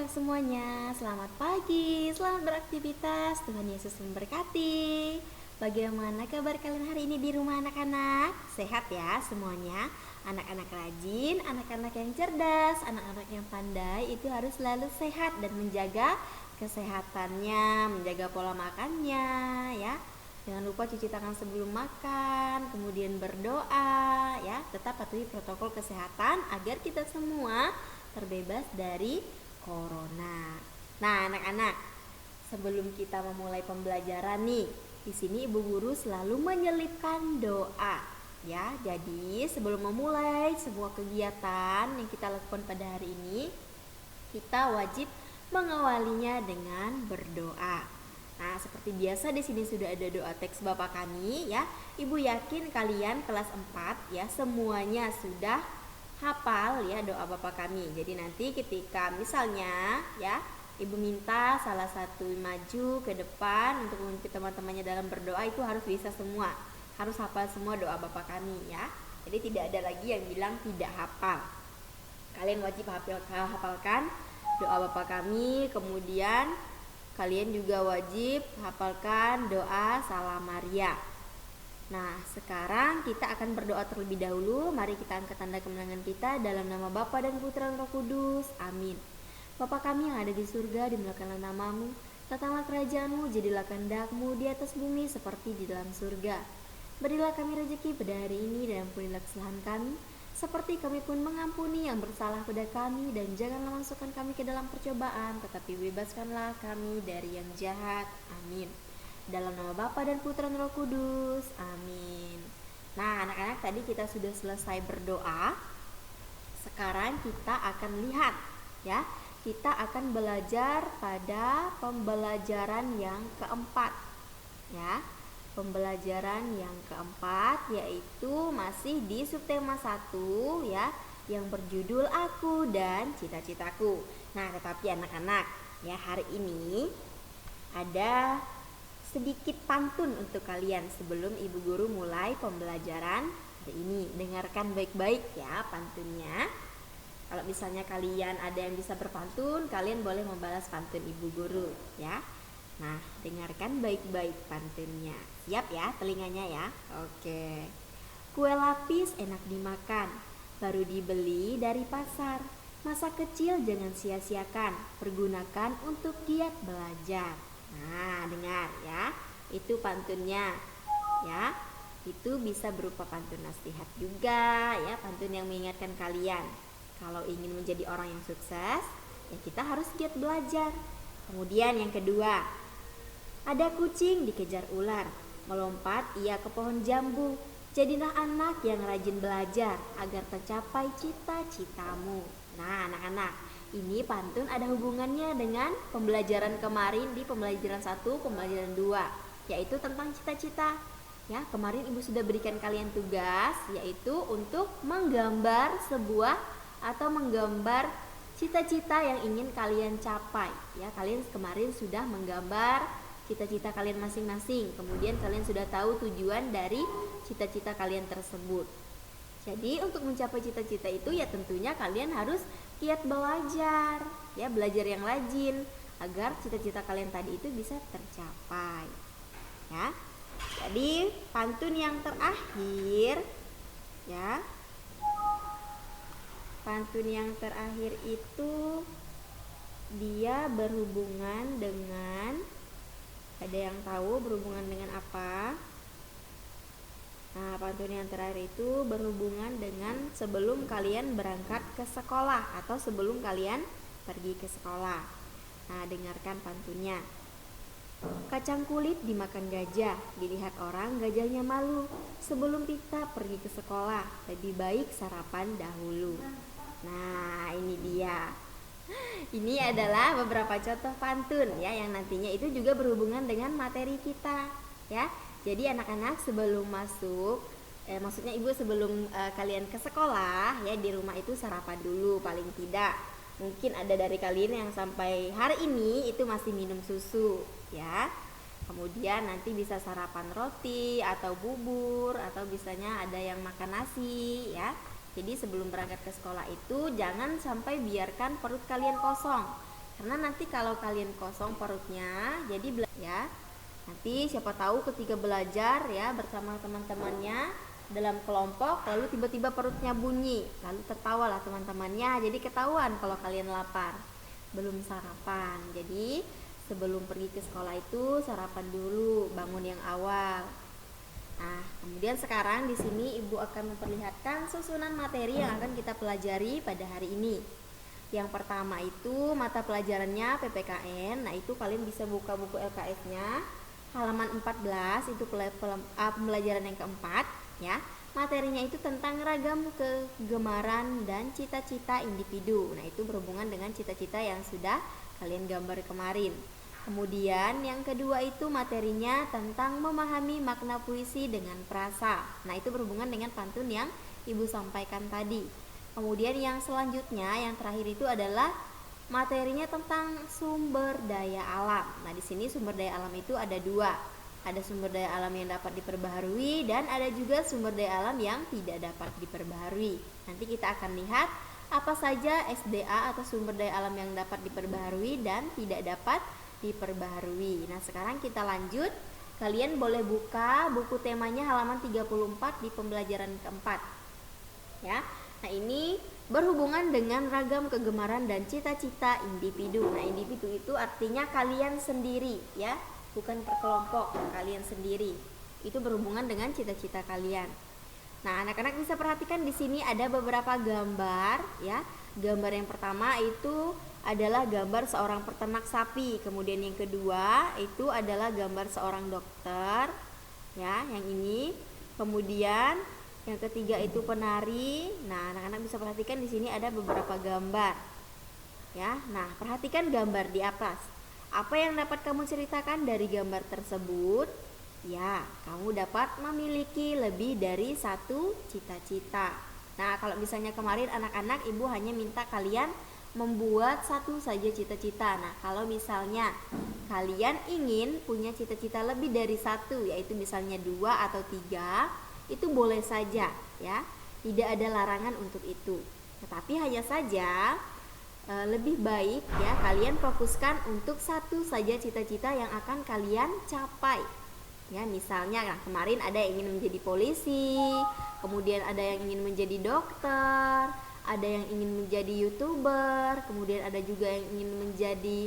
semuanya, selamat pagi, selamat beraktivitas, Tuhan Yesus memberkati. Bagaimana kabar kalian hari ini di rumah anak-anak? Sehat ya semuanya? Anak-anak rajin, anak-anak yang cerdas, anak-anak yang pandai itu harus selalu sehat dan menjaga kesehatannya, menjaga pola makannya ya. Jangan lupa cuci tangan sebelum makan, kemudian berdoa ya. Tetap patuhi protokol kesehatan agar kita semua terbebas dari corona. Nah, anak-anak, sebelum kita memulai pembelajaran nih, di sini ibu guru selalu menyelipkan doa. Ya, jadi sebelum memulai sebuah kegiatan yang kita lakukan pada hari ini, kita wajib mengawalinya dengan berdoa. Nah, seperti biasa di sini sudah ada doa teks Bapa Kami ya. Ibu yakin kalian kelas 4 ya semuanya sudah hafal ya doa Bapa Kami. Jadi nanti ketika misalnya ya Ibu minta salah satu maju ke depan untuk memimpin teman-temannya dalam berdoa, itu harus bisa semua. Harus hafal semua doa Bapa Kami ya. Jadi tidak ada lagi yang bilang tidak hafal. Kalian wajib hafalkan doa Bapa Kami, kemudian kalian juga wajib hafalkan doa Salam Maria. Nah, sekarang kita akan berdoa terlebih dahulu. Mari kita angkat tanda kemenangan kita dalam nama Bapa dan Putra dan Roh Kudus. Amin. Bapa kami yang ada di surga, dimuliakanlah namamu. Datanglah kerajaanmu, jadilah kehendak-mu di atas bumi seperti di dalam surga. Berilah kami rezeki pada hari ini dan ampunilah kesalahan kami, seperti kami pun mengampuni yang bersalah pada kami, dan janganlah masukkan kami ke dalam percobaan, tetapi bebaskanlah kami dari yang jahat. Amin. Dalam nama Bapa dan Putra dan Roh Kudus. Amin. Nah, anak-anak, tadi kita sudah selesai berdoa. Sekarang kita akan lihat ya. Kita akan belajar pada pembelajaran yang keempat ya. Pembelajaran yang keempat yaitu masih di subtema 1 ya, yang berjudul Aku dan Cita-citaku. Nah, tetapi anak-anak ya, hari ini ada sedikit pantun untuk kalian sebelum ibu guru mulai pembelajaran hari ini. Dengarkan baik-baik ya pantunnya. Kalau misalnya kalian ada yang bisa berpantun, kalian boleh membalas pantun ibu guru ya. Nah, dengarkan baik-baik pantunnya. Siap ya telinganya ya? Oke. Kue lapis enak dimakan, baru dibeli dari pasar. Masa kecil jangan sia-siakan, pergunakan untuk giat belajar. Nah, dengar ya. Itu pantunnya ya. Itu bisa berupa pantun nasihat juga ya, pantun yang mengingatkan kalian kalau ingin menjadi orang yang sukses, ya kita harus giat belajar. Kemudian yang kedua, ada kucing dikejar ular, melompat ia ke pohon jambu. Jadilah anak yang rajin belajar agar tercapai cita-citamu. Nah, anak-anak, ini pantun ada hubungannya dengan pembelajaran kemarin di pembelajaran 1, pembelajaran 2, yaitu tentang cita-cita. Ya, kemarin Ibu sudah berikan kalian tugas yaitu untuk menggambar sebuah atau menggambar cita-cita yang ingin kalian capai. Ya, kalian kemarin sudah menggambar cita-cita kalian masing-masing. Kemudian kalian sudah tahu tujuan dari cita-cita kalian tersebut. Jadi untuk mencapai cita-cita itu ya tentunya kalian harus giat belajar, ya belajar yang rajin agar cita-cita kalian tadi itu bisa tercapai. Ya. Jadi pantun yang terakhir ya. Pantun yang terakhir itu dia berhubungan dengan, ada yang tahu berhubungan dengan apa? Nah, pantun yang terakhir itu berhubungan dengan sebelum kalian berangkat ke sekolah atau sebelum kalian pergi ke sekolah. Nah, dengarkan pantunnya. Kacang kulit dimakan gajah, dilihat orang gajahnya malu. Sebelum kita pergi ke sekolah, lebih baik sarapan dahulu. Nah, ini dia. Ini adalah beberapa contoh pantun ya, yang nantinya itu juga berhubungan dengan materi kita ya. Jadi anak-anak sebelum masuk, maksudnya ibu sebelum kalian ke sekolah ya, di rumah itu sarapan dulu paling tidak. Mungkin ada dari kalian yang sampai hari ini itu masih minum susu ya. Kemudian nanti bisa sarapan roti atau bubur, atau bisanya ada yang makan nasi ya. Jadi sebelum berangkat ke sekolah itu jangan sampai biarkan perut kalian kosong. Karena nanti kalau kalian kosong perutnya, jadi ya. Nanti siapa tahu ketika belajar ya bersama teman-temannya dalam kelompok, lalu tiba-tiba perutnya bunyi, lalu tertawalah teman-temannya, jadi ketahuan kalau kalian lapar, belum sarapan. Jadi sebelum pergi ke sekolah itu sarapan dulu, bangun yang awal. Nah, kemudian sekarang di sini Ibu akan memperlihatkan susunan materi yang akan kita pelajari pada hari ini. Yang pertama itu mata pelajarannya PPKN. Nah, itu kalian bisa buka buku LKS-nya halaman 14, itu pembelajaran yang keempat ya. Materinya itu tentang ragam kegemaran dan cita-cita individu. Nah, itu berhubungan dengan cita-cita yang sudah kalian gambar kemarin. Kemudian yang kedua itu materinya tentang memahami makna puisi dengan prasa. Nah, itu berhubungan dengan pantun yang Ibu sampaikan tadi. Kemudian yang selanjutnya, yang terakhir itu adalah materinya tentang sumber daya alam. Nah, di sini sumber daya alam itu ada dua. Ada sumber daya alam yang dapat diperbaharui dan ada juga sumber daya alam yang tidak dapat diperbaharui. Nanti kita akan lihat apa saja SDA atau sumber daya alam yang dapat diperbaharui dan tidak dapat diperbaharui. Nah, sekarang kita lanjut. Kalian boleh buka buku temanya halaman 34 di pembelajaran keempat. Ya. Nah, ini berhubungan dengan ragam kegemaran dan cita-cita individu. Nah, individu itu artinya kalian sendiri ya, bukan perkelompok, kalian sendiri. Itu berhubungan dengan cita-cita kalian. Nah, anak-anak bisa perhatikan di sini ada beberapa gambar ya. Gambar yang pertama itu adalah gambar seorang peternak sapi. Kemudian yang kedua itu adalah gambar seorang dokter ya, yang ini. Kemudian yang ketiga itu penari. Nah, anak-anak bisa perhatikan di sini ada beberapa gambar. Ya. Nah, perhatikan gambar di atas. Apa yang dapat kamu ceritakan dari gambar tersebut? Ya, kamu dapat memiliki lebih dari satu cita-cita. Nah, kalau misalnya kemarin anak-anak Ibu hanya minta kalian membuat satu saja cita-cita. Nah, kalau misalnya kalian ingin punya cita-cita lebih dari satu, yaitu misalnya 2 atau 3, itu boleh saja ya, tidak ada larangan untuk itu. Tetapi hanya saja lebih baik ya kalian fokuskan untuk satu saja cita-cita yang akan kalian capai. Ya, misalnya nah, kemarin ada yang ingin menjadi polisi, kemudian ada yang ingin menjadi dokter, ada yang ingin menjadi YouTuber, kemudian ada juga yang ingin menjadi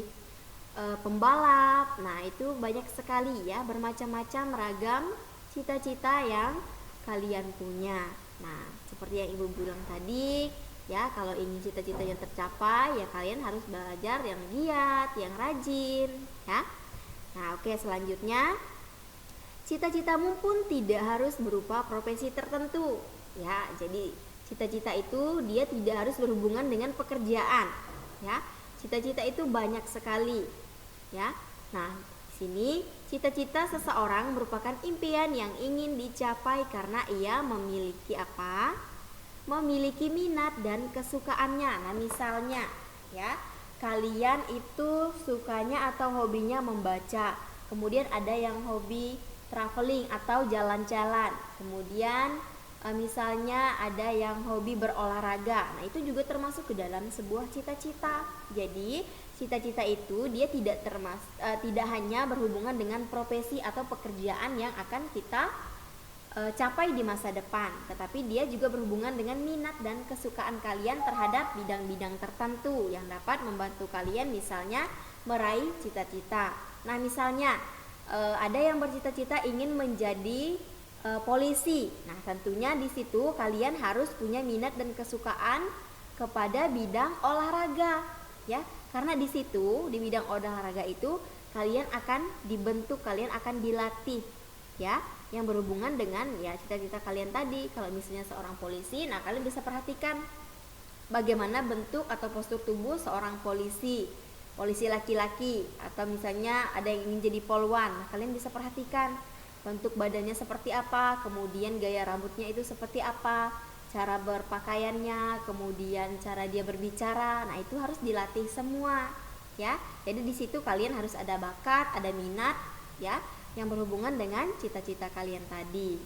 pembalap. Nah, itu banyak sekali ya, bermacam-macam ragam cita-cita yang kalian punya. Nah, seperti yang Ibu bilang tadi ya, kalau ingin cita-citanya tercapai ya kalian harus belajar yang giat, yang rajin ya. Nah, oke, selanjutnya cita-citamu pun tidak harus berupa profesi tertentu ya. Jadi cita-cita itu dia tidak harus berhubungan dengan pekerjaan ya. Cita-cita itu banyak sekali ya. Nah, sini cita-cita seseorang merupakan impian yang ingin dicapai karena ia memiliki apa? Memiliki minat dan kesukaannya. Nah, misalnya ya, kalian itu sukanya atau hobinya membaca. Kemudian ada yang hobi traveling atau jalan-jalan. Kemudian misalnya ada yang hobi berolahraga. Nah, itu juga termasuk ke dalam sebuah cita-cita. Jadi cita-cita itu dia tidak hanya berhubungan dengan profesi atau pekerjaan yang akan kita capai di masa depan, tetapi dia juga berhubungan dengan minat dan kesukaan kalian terhadap bidang-bidang tertentu yang dapat membantu kalian misalnya meraih cita-cita. Nah, misalnya ada yang bercita-cita ingin menjadi polisi. Nah, tentunya di situ kalian harus punya minat dan kesukaan kepada bidang olahraga ya. Karena di situ di bidang olahraga itu kalian akan dibentuk, kalian akan dilatih ya, yang berhubungan dengan ya cita-cita kalian tadi. Kalau misalnya seorang polisi, nah kalian bisa perhatikan bagaimana bentuk atau postur tubuh seorang polisi laki-laki, atau misalnya ada yang ingin jadi polwan. Nah, kalian bisa perhatikan bentuk badannya seperti apa, kemudian gaya rambutnya itu seperti apa, cara berpakaiannya, kemudian cara dia berbicara. Nah, itu harus dilatih semua ya. Jadi di situ kalian harus ada bakat, ada minat ya, yang berhubungan dengan cita-cita kalian tadi.